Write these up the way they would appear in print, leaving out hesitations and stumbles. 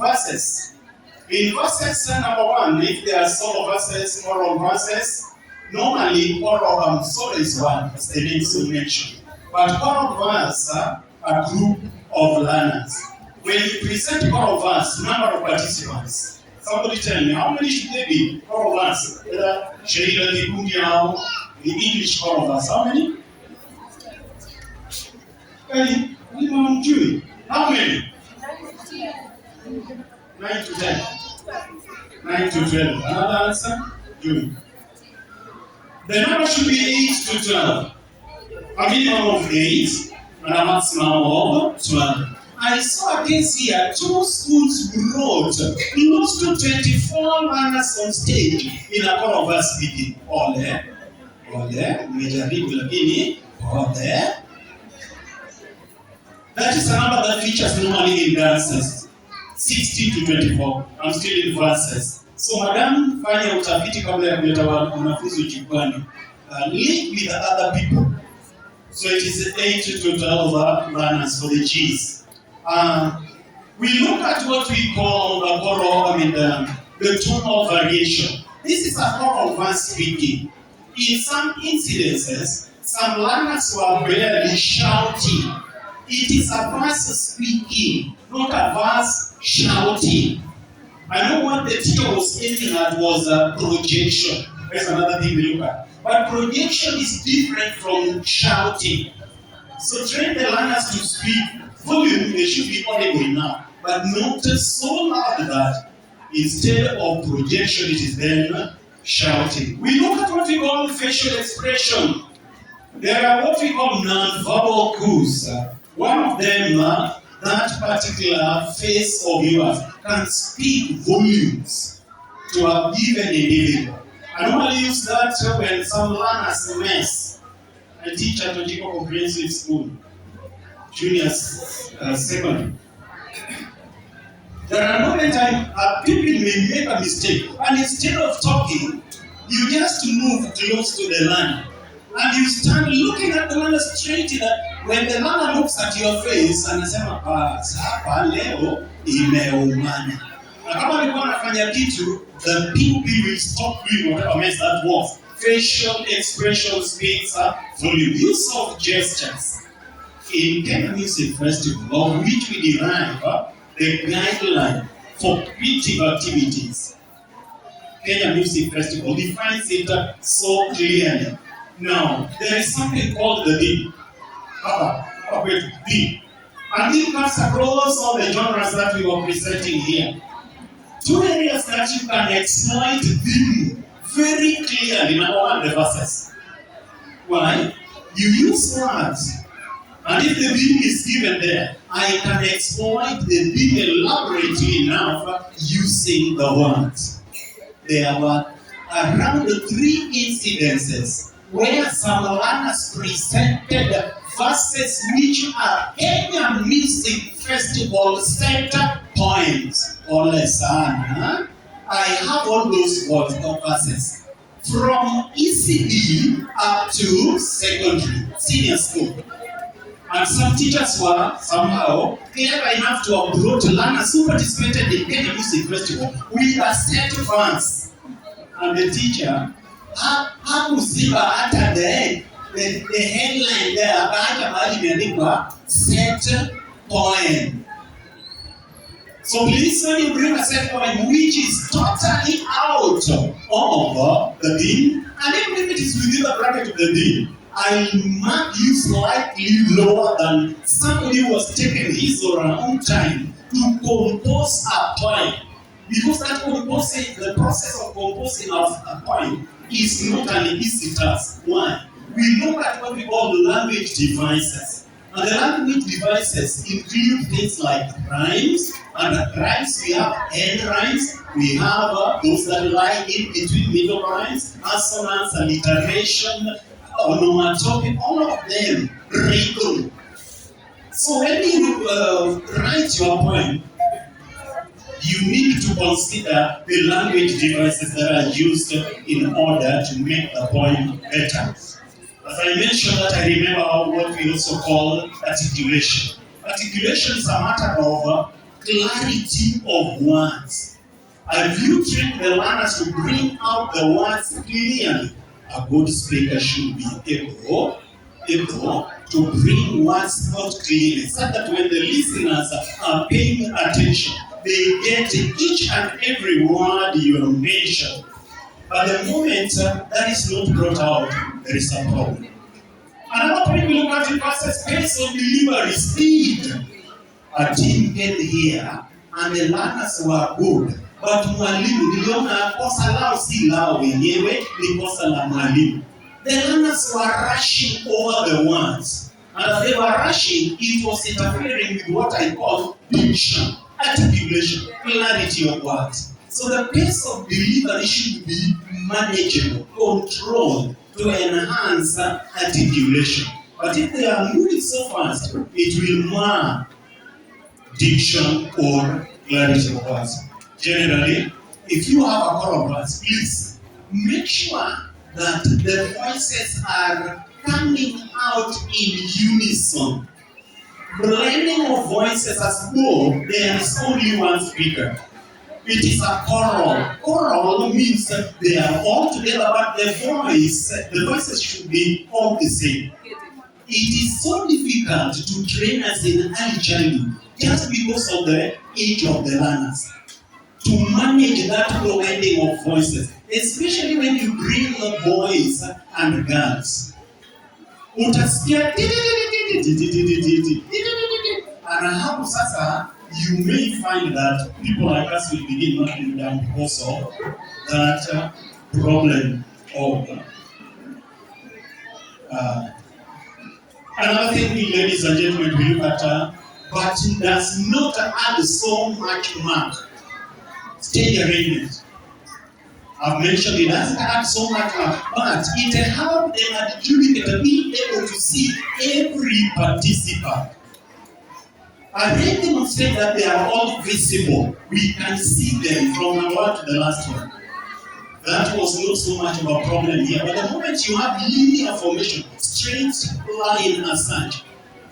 verses. In verses number 1, if there are solo verses, oral verses, normally oral solo is one, as the name so mentioned. But oral verse are a group of learners. When you present oral verse, number of participants, somebody tell me, how many should there be oral verse? Whether Sheila, the Kundiao, the English oral verse, how many? How many? 9 to 10. 9 to 12. Another answer? June. The number should be 8 to 12. A minimum of 8 and a maximum of 12. I saw a case here, 2 schools brought close to 24 learners on stage in a call of verse speaking. Ole, nimejaribu lakini, ole. That is a number that features normally in dances. 16 to 24. I'm still in verses. So madam, fanya utafiti kabla ya kuleta wanafunzi jukwani. Link with the other people. So it is 8 to 12 learners for the G's. We look at what we call the choral, the tonal variation. This is a choral verse speaking. In some incidences, some learners were barely shouting. It is a verse speaking, not a verse shouting. I know what the teacher was aiming at was a projection. That's another thing we look at. But projection is different from shouting. So train the learners to speak. Volume, they should be audible enough, but not so loud that instead of projection, it is then shouting. We look at what we call facial expression. There are what we call non-verbal cues. One of them, that particular face of yours can speak volumes to a given individual. I normally use that when some learners mess. I teach at Ochieng Comprehensive School, junior secondary. There are moments people may make a mistake, and instead of talking, you just move close to the learner. And you stand looking at the learner straight in the, when the learner looks at your face, anasema, hapa leo imeumana. Na kama nilikuwa nafanya kitu, the pupil will stop doing whatever mess that was. Facial expression speaks volume. Use of gestures. In Kenya Music Festival, of which we derive the guideline for creative activities. Kenya Music Festival defines it so clearly. Now, there is something called the theme. Theme. And it comes across all the genres that we were presenting here. 2 areas that you can exploit theme very clearly. Number 1, the verses. Why? You use words. And if the theme is given there, I can exploit the theme elaborately enough using the words. There were around 3 incidences where some learners presented verses which are Kenya Music Festival center points. Ole sana. I have all those verses from ECD up to secondary, senior school. And some teachers were somehow clever enough to have brought learners who participated in Kenya Music Festival with a set verse. And the teacher hakuziba hata the headline there, hata mahali imeandikwa set poem. So please, when you bring a set poem which is totally out of the theme, and even if it is within the bracket of the theme, I mark you slightly lower than somebody who has taken his or her own time to compose a poem. Because that composing, the process of composing a poem is not an easy task. Why? We look at what we call language devices. And the language devices include things like rhymes. And rhymes, we have end rhymes. We have those that lie in between middle rhymes, assonance, alliteration, onomatopoeia, all of them rhythm. So when you write your poem, you need to consider the language devices that are used in order to make the poem better. As I mentioned that, I remember what we also call articulation. Articulation is a matter of clarity of words. Have you trained the learners to bring out the words clearly? A good speaker should be able to bring words out clearly, so that when the listeners are paying attention, they get each and every word you have mentioned. But the moment that is not brought out, there is a problem. Another point we look at in verses, pace of delivery, speed. A team came here and the learners were good. But mwalimu niliona kosa lao si lao wenyewe, ni kosa la mwalimu. The learners were rushing over the words. And as they were rushing, it was interfering with what I call diction, articulation, clarity of words. So the pace of delivery should be manageable, controlled to enhance articulation. But if they are moving so fast, it will mar diction or clarity of words. Generally, if you have a choral verse, please make sure that the voices are coming out in unison. Blending of voices as though there is only one speaker. It is a choral. Choral means that they are all together, but the voices should be all the same. It is so difficult to train us in early childhood just because of the age of the learners. To manage that blending of voices, especially when you bring the boys and girls. Utasikia and hapo sasa you may find that people like us will begin knocking down because of that problem of another thing, ladies and gentlemen, we look at but it does not add so much mark. Stage arrangement. I've mentioned it doesn't add so much mark, but it helps them adjudicate being able to see every participant. I really demonstrate that they are all visible. We can see them from the one to the last one. That was not so much of a problem here. But the moment you have linear formation, straight line as such,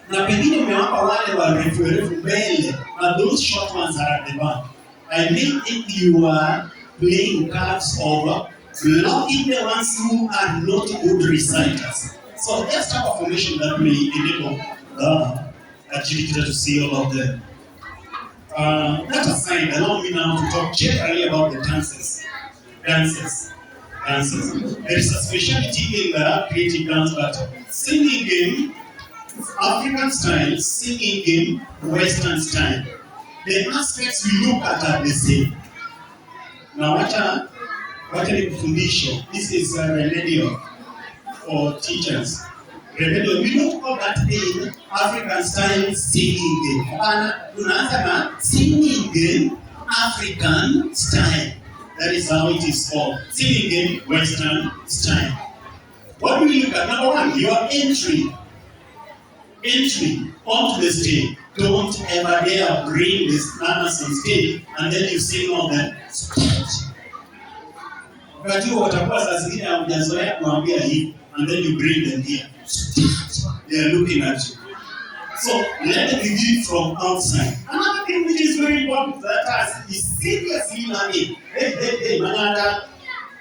na pengine umewapa wale warefu mbele, and those short ones are at the back. I may think you are playing cards of blocking the ones who are not good reciters. So let's have a formation that may enable the adjudicator to see all of them. That aside, allow me now to talk generally about the dances. There is a specialty in the creative dance, but singing in African style, singing in Western style. The aspects we look at are the same. Now, what definition? This is a remedial for teachers. Remedial, we don't call that in African style singing game. Tunaanza na singing game African style. That is how it is called. Singing game Western style. What do we look at? Number one, your entry onto the stage. Don't ever dare bring this learners on stage and then you sing all them. Unajua watakuwa saa zingine haujazoea kuambia hivi and then you bring them here. They are looking at you. So let them begin from outside. Another thing which is very important that is seriously learning. Hey, Manada.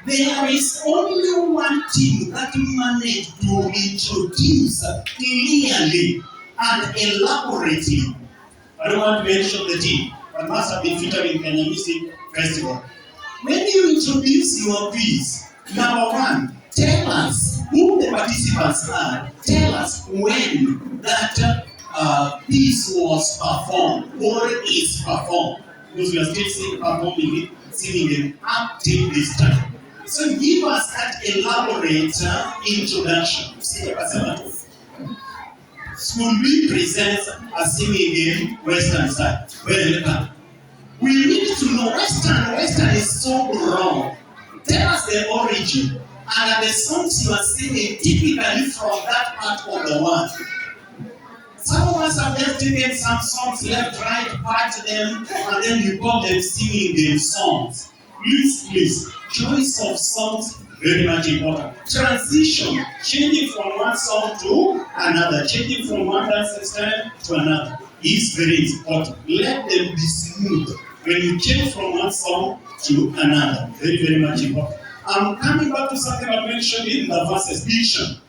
There is only one team that managed to introduce clearly and elaborately. I don't want to mention the team, but must have been featured in Kenya Music Festival. When you introduce your piece, number one, tell us who the participants are. Tell us when that piece was performed or is performed. Because we are still performing it, singing it up till this time. So give us that elaborate introduction. School B presents a singing in Western style. Welcome. We need to know Western is so wrong. Tell us the origin and the songs you are singing typically from that part of the world. Some of us have just taken some songs left, right, part them, and then you call them singing them songs. Please, choice of songs, very much important. Transition, changing from one song to another, changing from one dance style to another. is very important. Let them be smooth when you change from one song to another. Very, very much important. I'm coming back to something I mentioned in the verses, diction.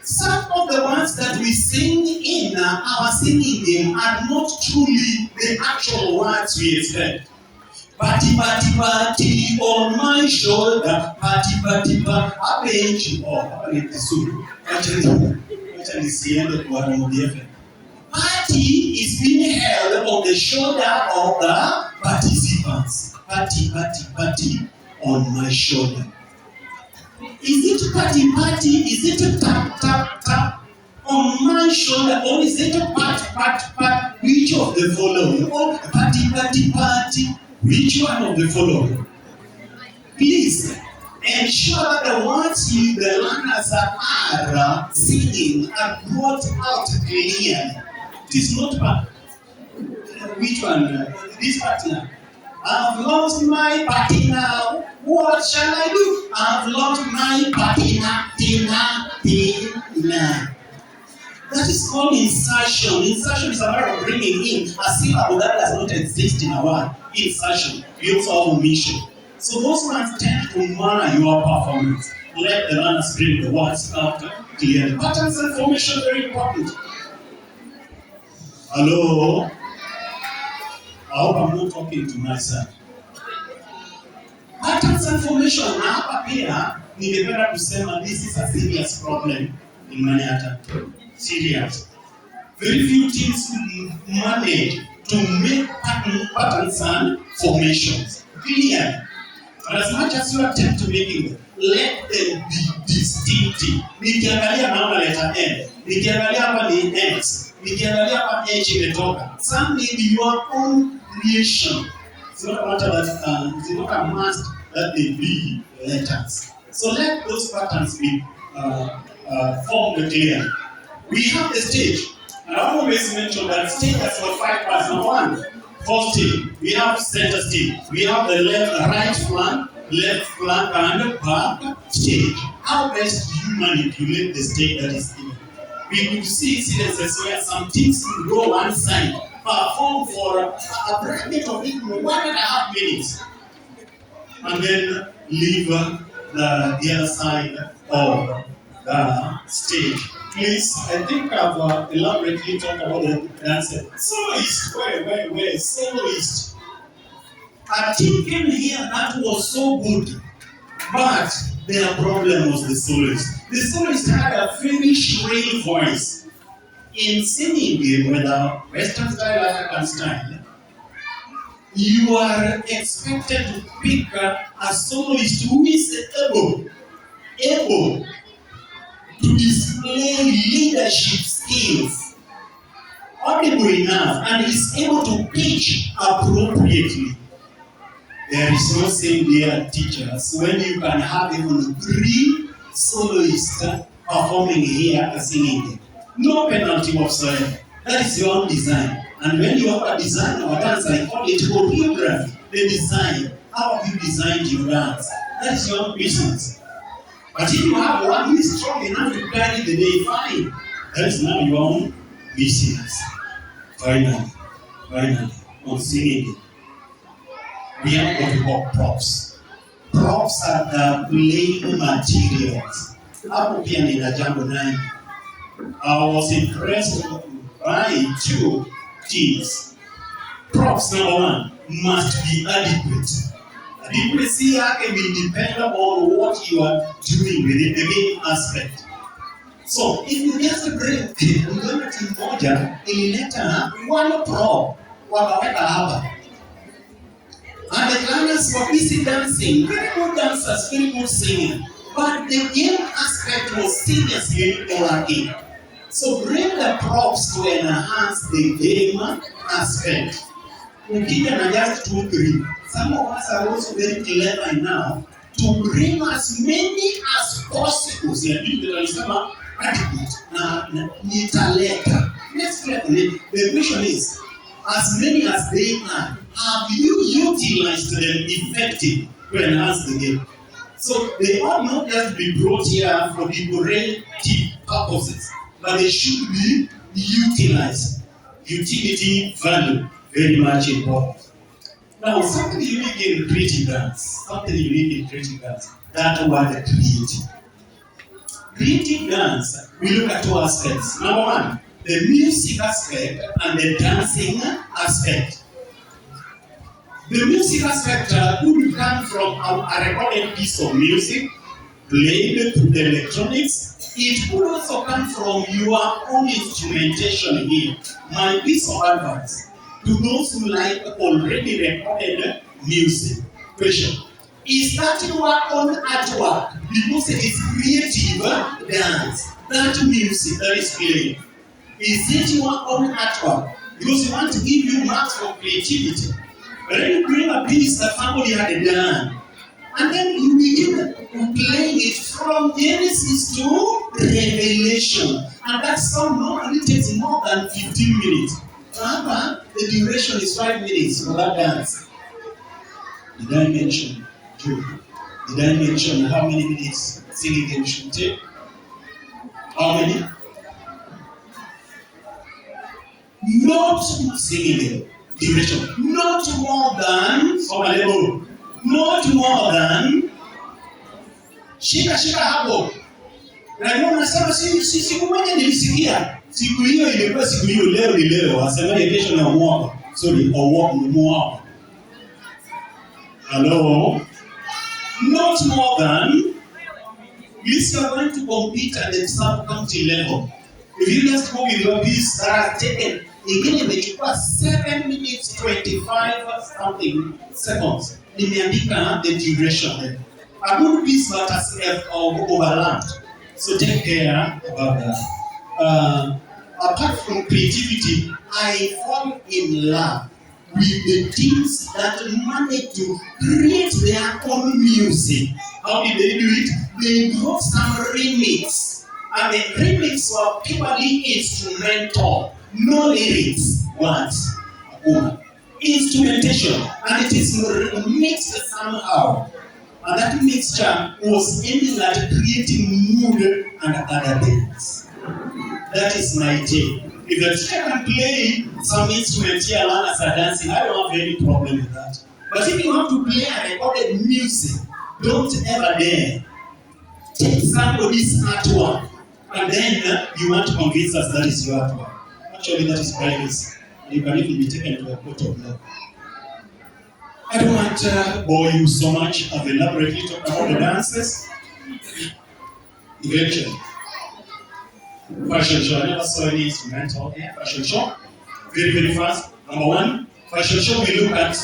Some of the words that we sing in our singing game are not truly the actual words we expect. Party, party, party on my shoulder. Party, party, party. Party is being held on the shoulder of the participants. Party, party, party on my shoulder. Is it party, party? Is it a tap, tap, tap on my shoulder? Or is it a pat, pat, pat? Which of the following? Or party, party, party? Which one of the following? Please ensure that the words the learners are singing are brought out clearly. It is not part. Which one? This partner. I've lost my party now. What shall I do? I've lost my party now. That is called insertion. Insertion is a way of bringing in a syllable that does not exist in a word. Insertion. We also have omission. So those words tend to mar your performance. Let the learners bring the words out clearly. Patterns and formation are very important. Hello? I hope I'm not talking to myself. Patterns and formation na hapa pia ningependa kusema this is a serious problem in Maniata. Serious. Very few teams manage to make patterns and formations clear. But as much as you attempt to making them, let them be distinctive. Nikiangalia naona letter N. Nikiangalia hapa ni X. Nikiangalia hapa H imetoka. Some may be your own creation. It's not a matter that it's not a must that they be letters. So let those patterns be formed clear. We have the stage. And I always mention that stage has got 5 parts. Number 1, first stage. We have center stage. We have the right flank, and back stage. How best do you manipulate the stage that is given? We could see incidences where some teams will go one side, perform for a bracket of even 1.5 minutes, and then leave the other side of the stage. Please, I think I've elaborately talked about the dancer. Soloist, where? Soloist. A team came here that was so good, but their problem was the soloist. The soloist had a very shrill voice. In singing game, whether Western style or African style, you are expected to pick a soloist who is able to display leadership skills, audible enough, and is able to pitch appropriately. There is no saying dear teachers when you can have even 3 soloists performing here and singing. No penalty whatsoever. That is your own design. And when you have a design or dance, I call it choreography. The design. How have you designed your dance? That is your own business. But if you have one who is strong enough to carry the day, fine. That is now your own business. Finally, on singing, we have what we call props. Props are the playing materials. Hapo pia nina jambo nani. I was impressed by 2 things. Props, number 1, must be adequate. Adequacy yake will depend on what you are doing with it, the main aspect. So, if you just bring ukiona timu moja ilileta 1 prop wakaweka hapa. And the learners were busy dancing, very good dancers, very good singing. But the game aspect was seriously lacking. So bring the props to enhance the game aspect. Ukija na just 2, 3. Some of us are also very clever enough to bring as many as possible. Tunasema adequate na nitaleta. Let's get it. The question is, as many as they are, have you utilized them effectively to enhance the game? So they ought not just be brought here for decorative purposes, but they should be utilize. Utility value, very much important. Now, something unique in creating dance. That word creating. Creating dance, we look at two aspects. Number one, the music aspect and the dancing aspect. The music aspect could come from a recorded piece of music, played through the electronics. It could also come from your own instrumentation here. My piece of advice to those who like already recorded music. Question: is that your own artwork? Because it is creative dance. That music that is playing, is it your own artwork? Because you want to give you marks for creativity. But then you bring a piece that somebody had done, and then you begin to play it from Genesis to Revelation. And that song normally takes more than 15 minutes. However, the duration is 5 minutes for that dance. Did I mention, Joe? Did I mention how many minutes singing game should take? How many? Not singing duration. Not more than, shika hapo. Na unasema siku moja nilisikia. Siku hiyo ilikuwa siku hiyo, leo ni leo. Asemaje kesho na mwaka. Sorry, mwaka. Hello? Not more than, if you are going to compete at the sub-county level, if you just go with your piece that has taken, ingine imechukua 7 minutes 25 something seconds, nimeandika the duration there. A good piece that has overlapped, so take care about that. Apart from creativity, I fall in love with the teams that manage to create their own music. How did they do it? They brought some remix. And the remix were purely instrumental. No lyrics. What? Instrumentation. And it is mixed somehow. And that mixture was aiming at creating mood and other things. That is my take. If the teacher can play some instrument here along as a dancing, I don't have any problem with that. But if you want to play a recorded music, don't ever dare take somebody's artwork and then you want to convince us that is your artwork. Actually, that is privacy. You can even be taken to a court of law. I don't want to bore you so much. I've elaborately talked about the dances. Eventually. Fashion show. I never saw any instrumental here. Fashion show. Very, very fast. Number one, fashion show, we look at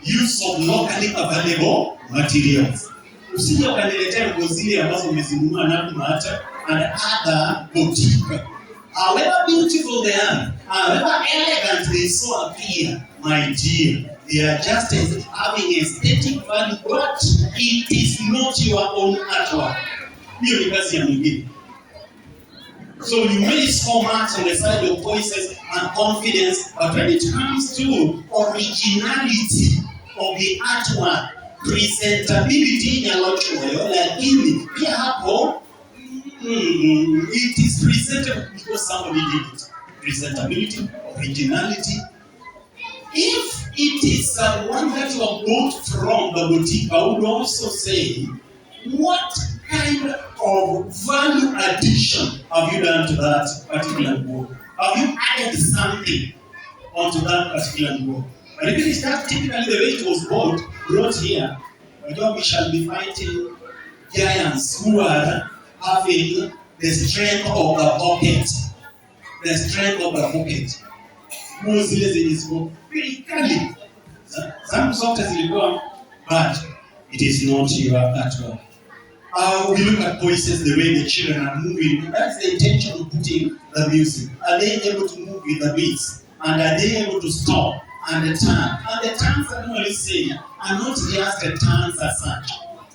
use of locally available materials. Usije ukaniletea nguo zile ambazo umezinunua na Mata and other boutique. However beautiful they are, however elegant they so appear, my dear, they are just as having aesthetic value, but it is not your own artwork. Hiyo ni kazi ya mwingine. So you may score marks on the side of voices and confidence, but when it comes to originality of the artwork, presentability ya lochoyo, lakini pia hapo it is presented because somebody did it. Presentability, originality. If it is one that you have bought from the boutique, I would also say, what kind of value addition have you done to that particular work? Have you added something onto that particular work? But if it is not typically the way it was brought here, we shall be fighting giants who are having the strength of the pocket. The strength of the pocket. Who zile zilizo very kali. Some software zilikuwa, but it is not your artwork. We look at voices, the way the children are moving. That's the intention of putting the music. Are they able to move with the beats? And are they able to stop and turn? And the turns I'm normally saying are not just the turns as such.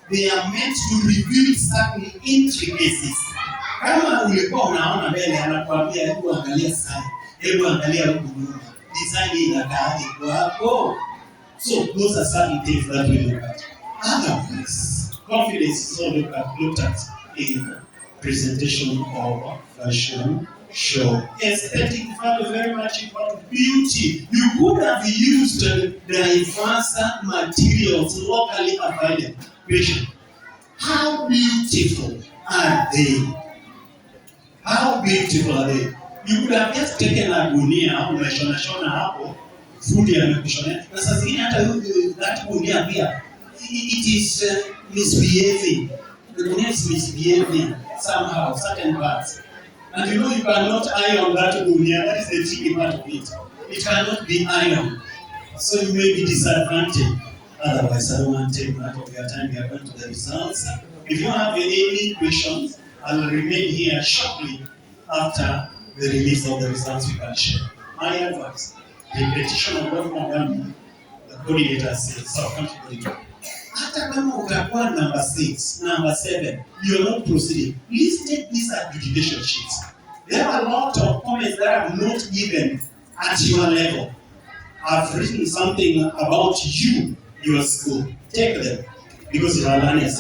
They are meant to reveal certain intricacies. Kama ulikuwa unaona mbele anakuambia hebu angalia sana, hebu angalia huko nyuma. Design inakaa kwako. So those are certain things that we look at. Otherwise, confidence is all looked at in presentation of fashion show. Aesthetic value very much important. Beauty. You could have used diverse materials locally available. Patient. How beautiful are they? How beautiful are they? You could have just taken a gunia, umeshona hapo, fundi amekushonea. Na sasa zingine hata that gunia pia, it is misbehaving. The gunia is misbehaving somehow, certain parts. And you know you cannot iron that gunia, that is the tricky part of it. It cannot be ironed. So you may be disadvantaged. Otherwise, I don't want to take much of your time. We are going to the results. If you have any questions, I will remain here shortly after the release of the results we can share. My advice, the petition of God, the coordinator says, so come to coordinator. Hata kama utakuwa number 6, number 7, you are not proceeding. Please take these adjudication sheets. There are a lot of comments that are not given at your level. I've written something about you, your school. Take them, because you are learning.